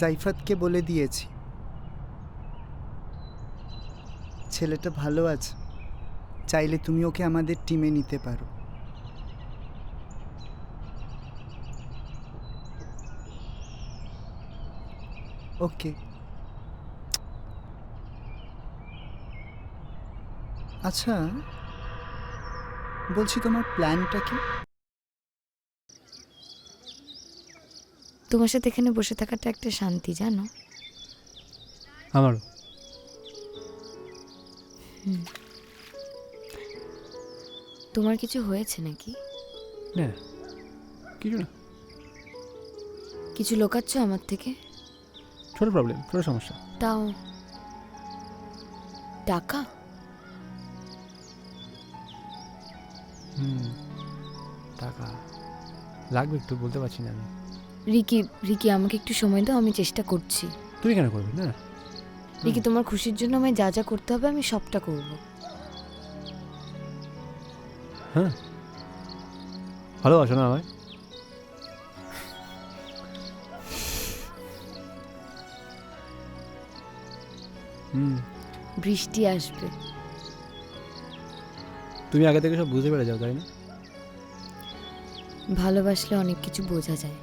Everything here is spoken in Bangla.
জাইফাতকে বলে দিয়েছি, ছেলেটা ভালো আছে, চাইলে তুমি ওকে আমাদের টিমে নিতে পারো। ওকে, আচ্ছা বলছি তোমার প্ল্যানটা কি? তোমার সাথে এখানে বসে থাকাটা একটা শান্তি, জানো। আমারও। তোমার কিছু হয়েছে নাকি? না, কিছু না, কিছু লোকাচ্ছ আমার থেকে? ছোট প্রবলেম, ছোট সমস্যা। তাও টাকা? টাকা লাগবে একটু, বলতে পারছি না আমি। রিকি, রিকি আমাকে একটু সময় দাও, আমি চেষ্টা করছি। তুমি কেন করবে না? রিকি, তোমার খুশির জন্য আমায় যা যা করতে হবে আমি সবটা করব। হ্যাঁ, ভালোবাসো না আমায়? বৃষ্টি আসবে। তুমি আগে থেকে সব বুঝতে পেরে যাও, তাই না? ভালোবাসলে অনেক কিছু বোঝা যায়।